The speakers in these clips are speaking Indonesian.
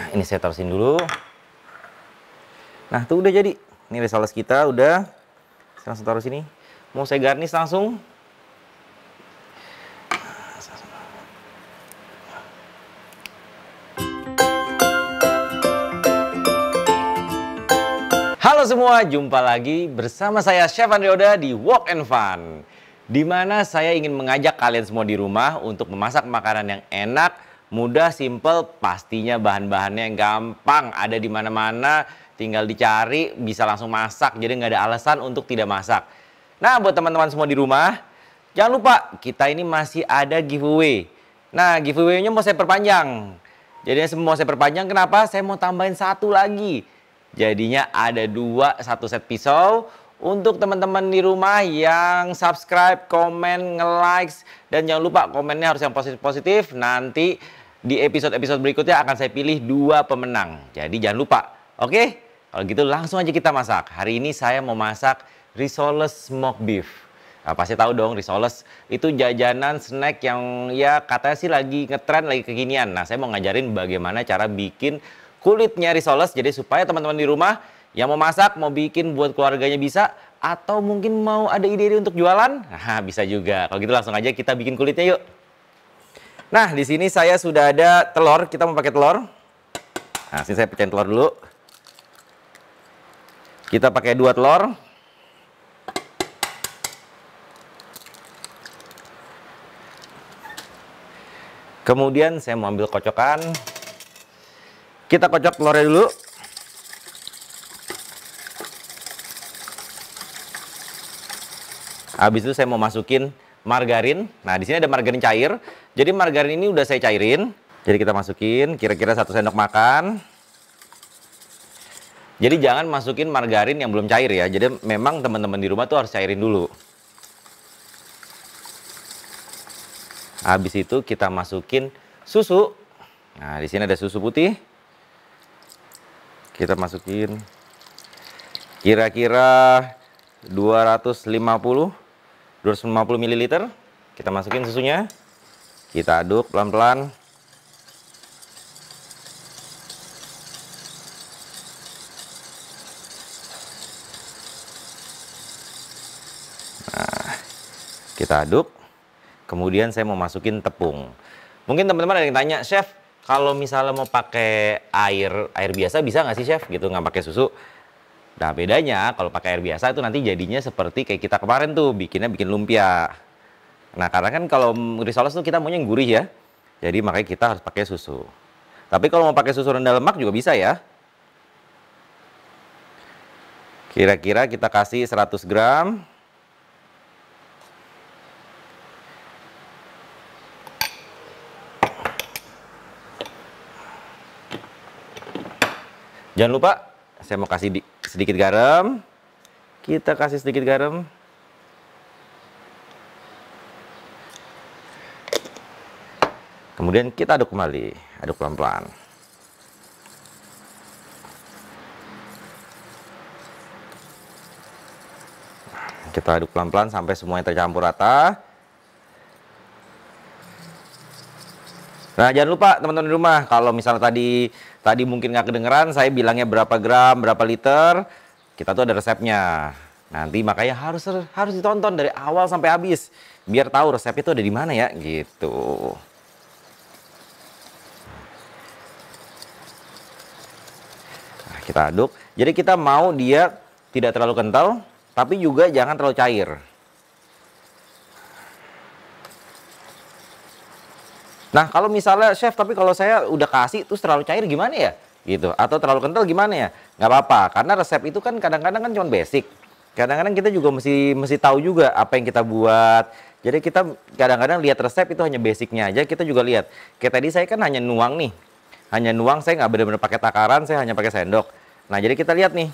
Ini saya taruh sini dulu. Nah, tuh udah jadi. Ini risoles kita udah. Saya langsung taruh sini. Mau saya garnish langsung. Halo semua, jumpa lagi bersama saya Chef Andri Oda di Wok and Fun, di mana saya ingin mengajak kalian semua di rumah untuk memasak makanan yang enak, mudah, simple, pastinya bahan-bahannya yang gampang, ada di mana-mana, tinggal dicari, bisa langsung masak, jadi nggak ada alasan untuk tidak masak. Nah, buat teman-teman semua di rumah, jangan lupa kita ini masih ada giveaway. Nah, giveaway-nya mau saya perpanjang. Jadi mau saya perpanjang, kenapa? Saya mau tambahin satu lagi. Jadinya ada satu set pisau untuk teman-teman di rumah yang subscribe, komen, nge-likes, dan jangan lupa komennya harus yang positif-positif. Nanti di episode-episode berikutnya akan saya pilih 2 pemenang. Jadi jangan lupa. Oke? Kalau gitu langsung aja kita masak. Hari ini saya mau masak risoles smoked beef. Nah, pasti tahu dong risoles itu jajanan snack yang ya katanya sih lagi ngetren, lagi kekinian. Nah, saya mau ngajarin bagaimana cara bikin kulitnya risoles, jadi supaya teman-teman di rumah yang mau masak, mau bikin buat keluarganya bisa, atau mungkin mau ada ide-ide untuk jualan, nah bisa juga. Kalau gitu langsung aja kita bikin kulitnya yuk. Nah, di sini saya sudah ada telur, kita mau pakai telur. Nah, sini saya pecahin telur dulu. Kita pakai 2 telur. Kemudian saya mau ambil kocokan. Kita kocok telurnya dulu. Habis itu saya mau masukin margarin. Nah, di sini ada margarin cair. Jadi margarin ini udah saya cairin. Jadi kita masukin kira-kira 1 sendok makan. Jadi jangan masukin margarin yang belum cair ya. Jadi memang teman-teman di rumah tuh harus cairin dulu. Habis itu kita masukin susu. Nah, di sini ada susu putih. Kita masukin kira-kira 250 ml. Kita masukin susunya. Kita aduk pelan-pelan. Nah, kita aduk. Kemudian saya mau masukin tepung. Mungkin teman-teman ada yang tanya, Chef, kalau misalnya mau pakai air biasa bisa nggak sih Chef? Gitu, nggak pakai susu. Nah, bedanya kalau pakai air biasa itu nanti jadinya seperti kayak kita kemarin tuh, bikin lumpia. Nah, karena kan kalau risoles tuh kita maunya yang gurih ya. Jadi makanya kita harus pakai susu. Tapi kalau mau pakai susu rendah lemak juga bisa ya. Kira-kira kita kasih 100 gram. Jangan lupa, saya mau kasih sedikit garam. Kita kasih sedikit garam. Kemudian kita aduk kembali, aduk pelan-pelan. Kita aduk pelan-pelan sampai semuanya tercampur rata. Nah, jangan lupa teman-teman di rumah, kalau misalnya tadi mungkin nggak kedengeran, saya bilangnya berapa gram, berapa liter, kita tuh ada resepnya. Nanti makanya harus ditonton dari awal sampai habis, biar tahu resepnya itu ada di mana ya, gitu. Nah, kita aduk. Jadi kita mau dia tidak terlalu kental, tapi juga jangan terlalu cair. Nah, kalau misalnya Chef, tapi kalau saya udah kasih terus terlalu cair gimana ya? Gitu. Atau terlalu kental gimana ya? Nggak apa-apa, karena resep itu kan kadang-kadang kan cuma basic. Kadang-kadang kita juga mesti tahu juga apa yang kita buat. Jadi kita kadang-kadang lihat resep itu hanya basicnya aja, kita juga lihat. Kayak tadi saya kan hanya nuang nih. Hanya nuang, saya nggak benar-benar pakai takaran, saya hanya pakai sendok. Nah, jadi kita lihat nih.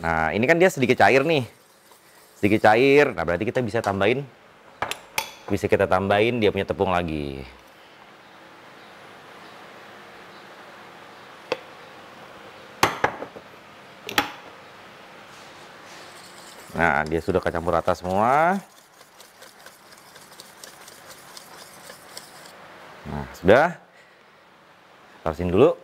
Nah, ini kan dia sedikit cair nih. Sedikit cair, nah berarti kita bisa tambahin. Bisa kita tambahin dia punya tepung lagi. Nah, dia sudah kecampur rata semua. Nah, sudah. Taruh sini dulu.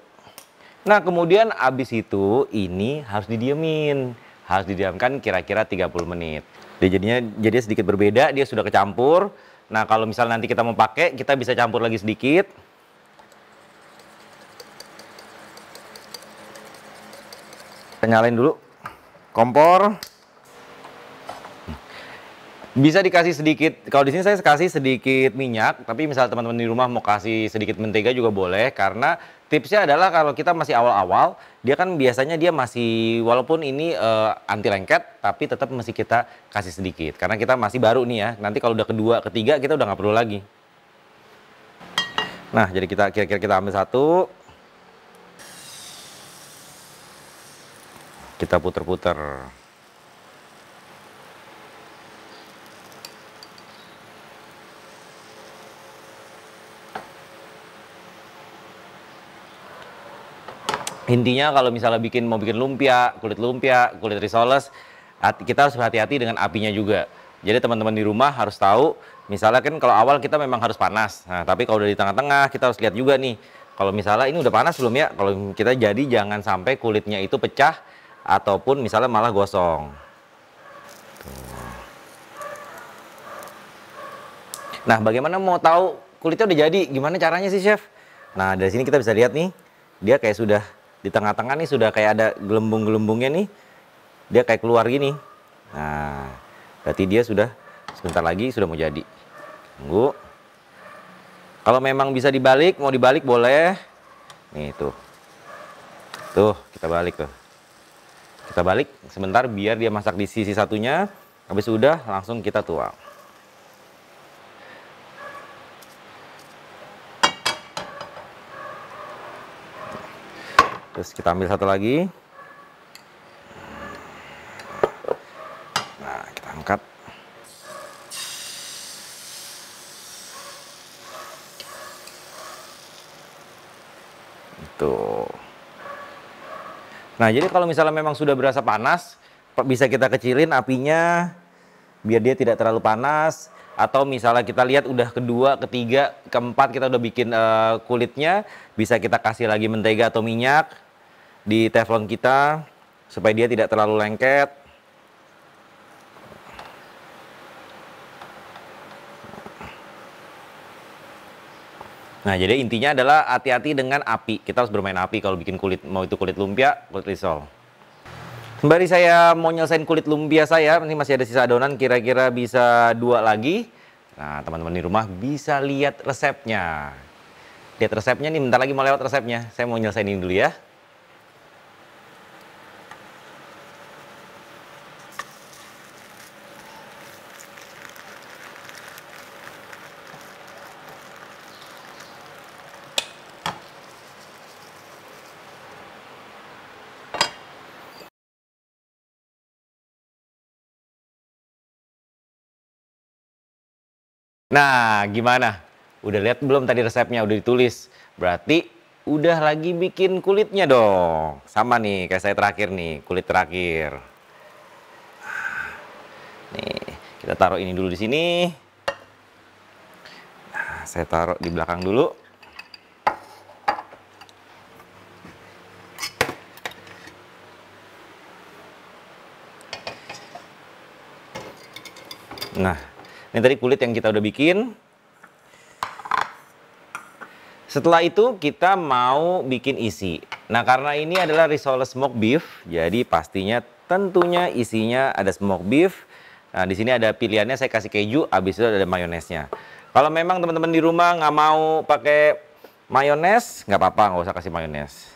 Nah, kemudian abis itu ini harus didiemin. Harus didiamkan kira-kira 30 menit. Jadi sedikit berbeda, dia sudah kecampur. Nah, kalau misalnya nanti kita mau pakai, kita bisa campur lagi sedikit. Kita nyalain dulu kompor. Bisa dikasih sedikit, kalau di sini saya kasih sedikit minyak, tapi misal teman-teman di rumah mau kasih sedikit mentega juga boleh, karena tipsnya adalah kalau kita masih awal-awal, dia kan biasanya dia masih, walaupun ini anti lengket, tapi tetap masih kita kasih sedikit, karena kita masih baru nih ya, nanti kalau udah kedua, ketiga kita udah nggak perlu lagi. Nah, jadi kira-kira kita ambil satu, kita puter-puter. Intinya kalau misalnya mau bikin lumpia, kulit risoles, kita harus hati-hati dengan apinya juga. Jadi teman-teman di rumah harus tahu, misalnya kan kalau awal kita memang harus panas. Nah, tapi kalau udah di tengah-tengah kita harus lihat juga nih. Kalau misalnya ini udah panas belum ya? Kalau kita jadi jangan sampai kulitnya itu pecah ataupun misalnya malah gosong. Tuh. Nah, bagaimana mau tahu kulitnya udah jadi? Gimana caranya sih, Chef? Nah, dari sini kita bisa lihat nih, dia kayak sudah di tengah-tengah nih sudah kayak ada gelembung-gelembungnya nih. Dia kayak keluar gini. Nah, berarti dia sudah sebentar lagi sudah mau jadi. Tunggu. Kalau memang bisa dibalik, mau dibalik boleh. Nih tuh. Tuh, kita balik tuh. Kita balik sebentar biar dia masak di sisi satunya. Habis udah langsung kita tuang. Terus kita ambil satu lagi. Nah, kita angkat. Itu. Nah, jadi kalau misalnya memang sudah berasa panas, bisa kita kecilin apinya biar dia tidak terlalu panas. Atau misalnya kita lihat udah kedua, ketiga, keempat kita udah bikin kulitnya, bisa kita kasih lagi mentega atau minyak di teflon kita supaya dia tidak terlalu lengket. Nah, jadi intinya adalah hati-hati dengan api. Kita harus bermain api kalau bikin kulit, mau itu kulit lumpia, kulit risol. Sembari saya mau nyelesain kulit lumpia saya, ini masih ada sisa adonan, kira-kira bisa 2 lagi. Nah, teman-teman di rumah bisa lihat resepnya. Lihat resepnya nih, bentar lagi mau lewat resepnya. Saya mau nyelesain ini dulu ya. Nah, gimana? Udah lihat belum tadi resepnya? Udah ditulis. Berarti udah lagi bikin kulitnya dong. Sama nih, kayak saya terakhir nih, kulit terakhir. Nih, kita taruh ini dulu di sini. Nah, saya taruh di belakang dulu. Nah, ini tadi kulit yang kita udah bikin. Setelah itu kita mau bikin isi. Nah, karena ini adalah risole smoked beef, jadi pastinya tentunya isinya ada smoked beef. Nah, di sini ada pilihannya, saya kasih keju, habis itu ada mayonesnya. Kalau memang teman-teman di rumah nggak mau pakai mayones, nggak apa-apa, nggak usah kasih mayones.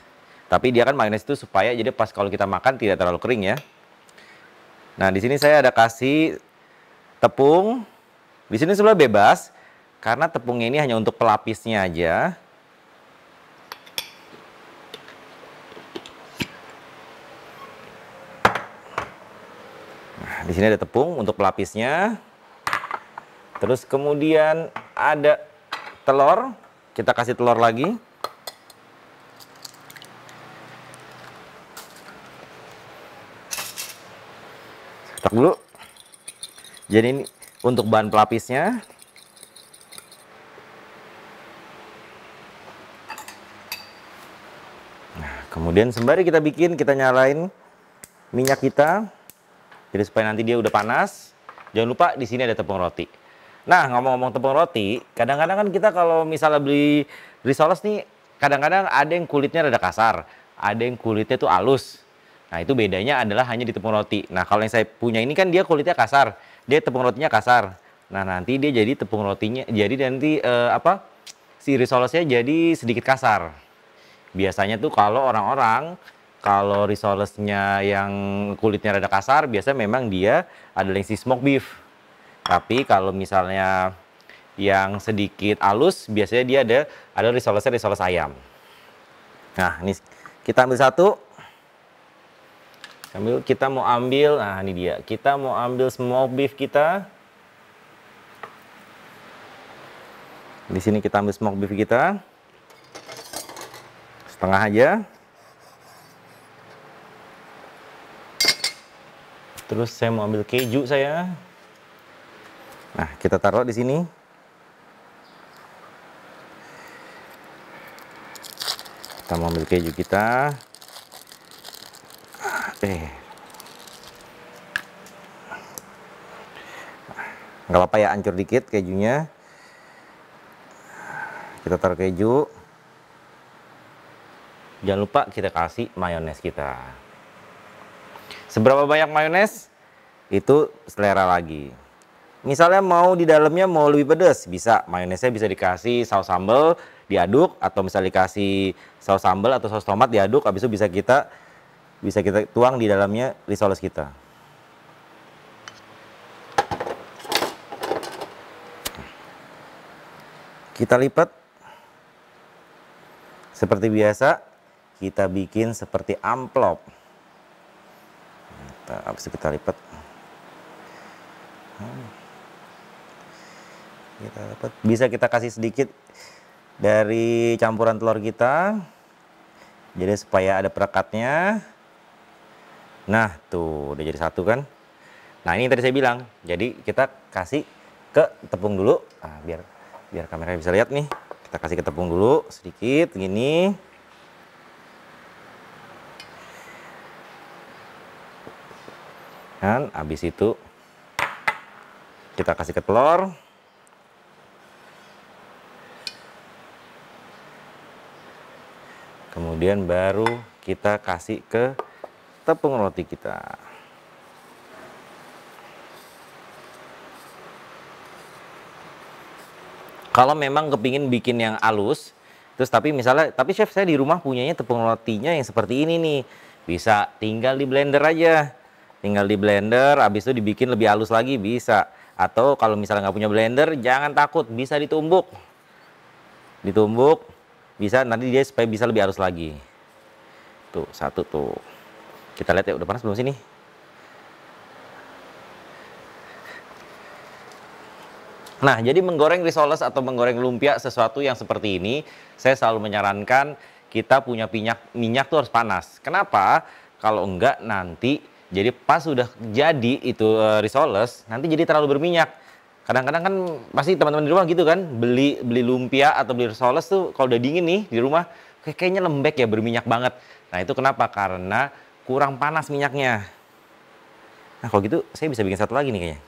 Tapi dia kan mayones itu supaya jadi pas kalau kita makan tidak terlalu kering ya. Nah, di sini saya ada kasih tepung. Di sini sebenarnya bebas karena tepungnya ini hanya untuk pelapisnya aja. Nah, di sini ada tepung untuk pelapisnya. Terus kemudian ada telur. Kita kasih telur lagi. Cetak dulu. Jadi ini untuk bahan pelapisnya. Kemudian sembari kita bikin, kita nyalain minyak kita. Jadi supaya nanti dia udah panas. Jangan lupa di sini ada tepung roti. Nah, ngomong-ngomong tepung roti, kadang-kadang kan kita kalau misalnya beli risoles nih, kadang-kadang ada yang kulitnya rada kasar, ada yang kulitnya tuh halus. Nah, itu bedanya adalah hanya di tepung roti. Nah, kalau yang saya punya ini kan dia kulitnya kasar, dia tepung rotinya kasar. Nah, nanti dia jadi tepung rotinya, jadi nanti si risolesnya jadi sedikit kasar. Biasanya tuh kalau orang-orang, kalau risolesnya yang kulitnya rada kasar, biasanya memang dia adalah yang si smoke beef. Tapi kalau misalnya yang sedikit halus, biasanya dia ada risolesnya risoles ayam. Nah, ini kita ambil satu. Kita mau ambil, nah ini dia. Kita mau ambil smoke beef kita. Di sini kita ambil smoke beef kita. Setengah aja. Terus saya mau ambil keju saya. Nah, kita taruh di sini. Kita mau ambil keju kita. Nggak apa-apa ya, hancur dikit kejunya. Kita taruh keju. Jangan lupa kita kasih mayones kita. Seberapa banyak mayones? Itu selera lagi. Misalnya mau di dalamnya mau lebih pedas, bisa. Mayonesnya bisa dikasih saus sambal, diaduk. Atau misalnya dikasih saus sambal atau saus tomat diaduk. Habis itu bisa kita tuang di dalamnya risoles kita. Kita lipat. Seperti biasa, kita bikin seperti amplop. Habis itu kita lipat. Bisa kita kasih sedikit dari campuran telur kita. Jadi supaya ada perekatnya. Nah, tuh udah jadi satu kan. Nah, ini yang tadi saya bilang. Jadi kita kasih ke tepung dulu. Nah, biar kameranya bisa lihat nih. Kita kasih ke tepung dulu sedikit gini. Dan habis itu kita kasih ke telur. Kemudian baru kita kasih ke tepung roti kita. Kalau memang kepingin bikin yang halus, terus tapi chef saya di rumah punyanya tepung rotinya yang seperti ini nih. Bisa tinggal di blender aja. Tinggal di blender, habis itu dibikin lebih halus lagi bisa. Atau kalau misalnya nggak punya blender, jangan takut, bisa ditumbuk. Ditumbuk, bisa nanti dia supaya bisa lebih halus lagi. Tuh, satu tuh. Kita lihat ya, udah panas belum sini? Nah, jadi menggoreng risoles atau menggoreng lumpia sesuatu yang seperti ini, saya selalu menyarankan kita punya minyak tuh harus panas. Kenapa? Kalau enggak nanti jadi pas sudah jadi itu risoles, nanti jadi terlalu berminyak. Kadang-kadang kan pasti teman-teman di rumah gitu kan, beli lumpia atau beli risoles tuh kalau udah dingin nih di rumah kayaknya lembek ya, berminyak banget. Nah, itu kenapa? Karena kurang panas minyaknya. Nah, kalau gitu saya bisa bikin satu lagi nih kayaknya.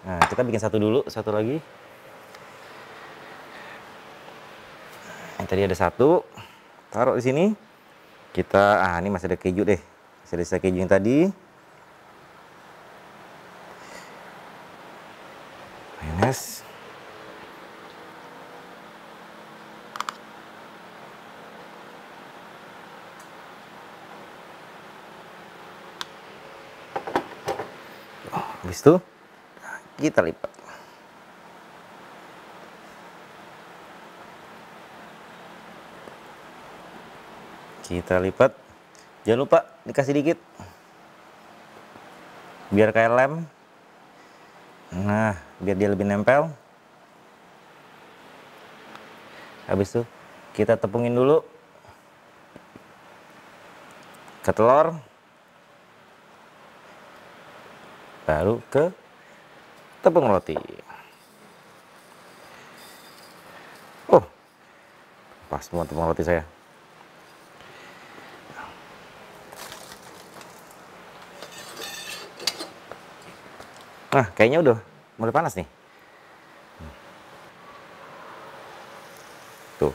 Nah, kita bikin satu dulu, satu lagi. Yang tadi ada satu, taruh di sini. Kita, ini masih ada keju deh, masih ada sisa keju yang tadi. Mayones. Habis itu kita lipat. Kita lipat. Jangan lupa dikasih dikit. Biar kayak lem. Nah, biar dia lebih nempel. Habis itu kita tepungin dulu ke telur. Baru ke tepung roti. Oh, pas semua tepung roti saya. Nah, kayaknya udah mulai panas nih. Tuh.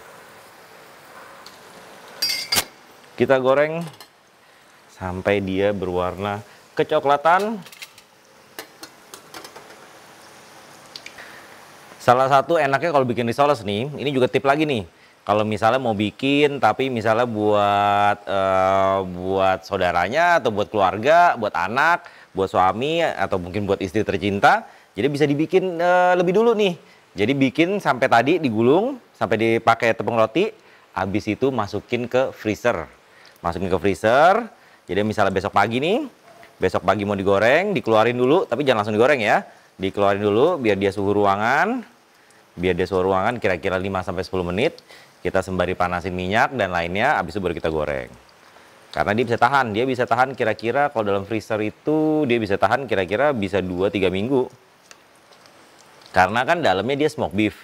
Kita goreng sampai dia berwarna kecoklatan. Salah satu enaknya kalau bikin risoles nih, ini juga tip lagi nih. Kalau misalnya mau bikin, tapi misalnya buat saudaranya atau buat keluarga, buat anak, buat suami atau mungkin buat istri tercinta, jadi bisa dibikin lebih dulu nih. Jadi bikin sampai tadi digulung, sampai dipakai tepung roti, habis itu masukin ke freezer. Masukin ke freezer. Jadi misalnya besok pagi nih, besok pagi mau digoreng, dikeluarin dulu, tapi jangan langsung digoreng ya. Dikeluarin dulu biar dia suhu ruangan. Biar dia suhu ruangan kira-kira 5-10 menit. Kita sembari panasin minyak dan lainnya, habis itu baru kita goreng. Karena dia bisa tahan kira-kira kalau dalam freezer itu dia bisa tahan kira-kira bisa 2-3 minggu. Karena kan dalamnya dia smoke beef.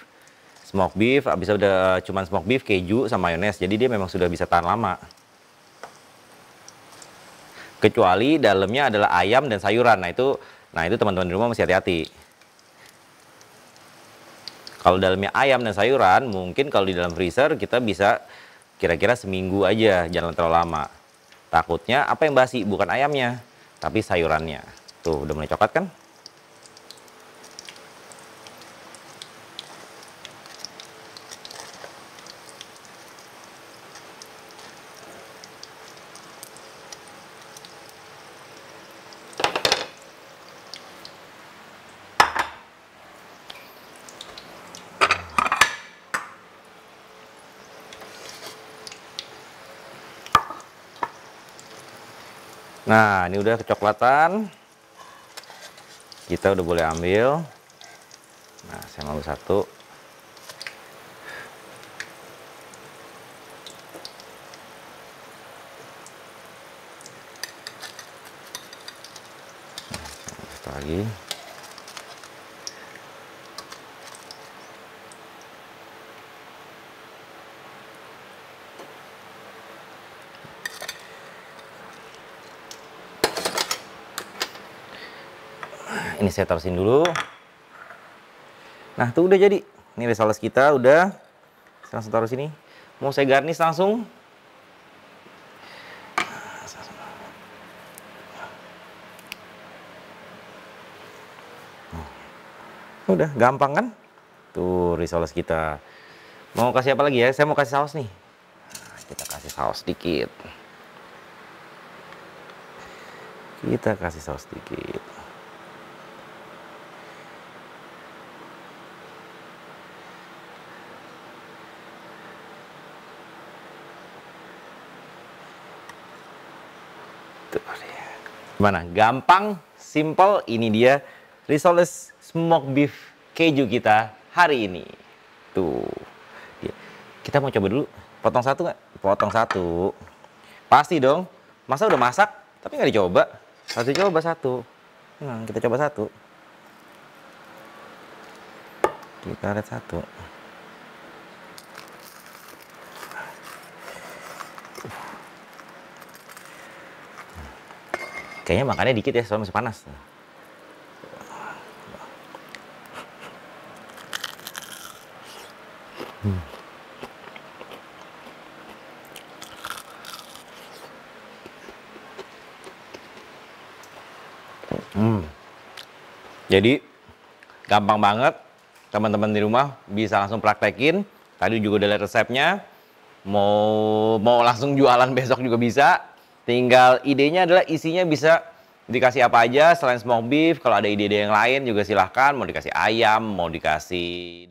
Smoke beef, habis itu udah cuman smoke beef, keju sama mayones. Jadi dia memang sudah bisa tahan lama. Kecuali dalamnya adalah ayam dan sayuran. Nah itu teman-teman di rumah mesti hati-hati. Kalau dalamnya ayam dan sayuran, mungkin kalau di dalam freezer kita bisa kira-kira seminggu aja, jangan terlalu lama. Takutnya apa yang basi? Bukan ayamnya, tapi sayurannya. Tuh, udah mulai coklat kan? Nah, ini udah kecoklatan. Kita udah boleh ambil. Nah, saya mau satu. Satu lagi. Ini saya taruhin dulu. Nah, tuh udah jadi. Ini risoles kita udah. Saya langsung taruh sini. Mau saya garnish langsung. Udah gampang kan? Tuh risoles kita. Mau kasih apa lagi ya? Saya mau kasih saus nih. Nah, kita kasih saus dikit. Kita kasih saus dikit. Gimana? Gampang, simple, ini dia risoles smoke beef keju kita hari ini. Tuh. Kita mau coba dulu. Potong satu nggak? Potong satu. Pasti dong. Masa udah masak, tapi nggak dicoba? Harus dicoba satu. Nah, kita coba satu. Kita lihat satu. Kayaknya makannya dikit ya, soalnya masih panas. Jadi gampang banget, teman-teman di rumah bisa langsung praktekin. Tadi juga udah lihat resepnya. Mau langsung jualan besok juga bisa. Tinggal idenya adalah isinya bisa dikasih apa aja selain smoke beef. Kalau ada ide-ide yang lain juga silahkan. Mau dikasih ayam, mau dikasih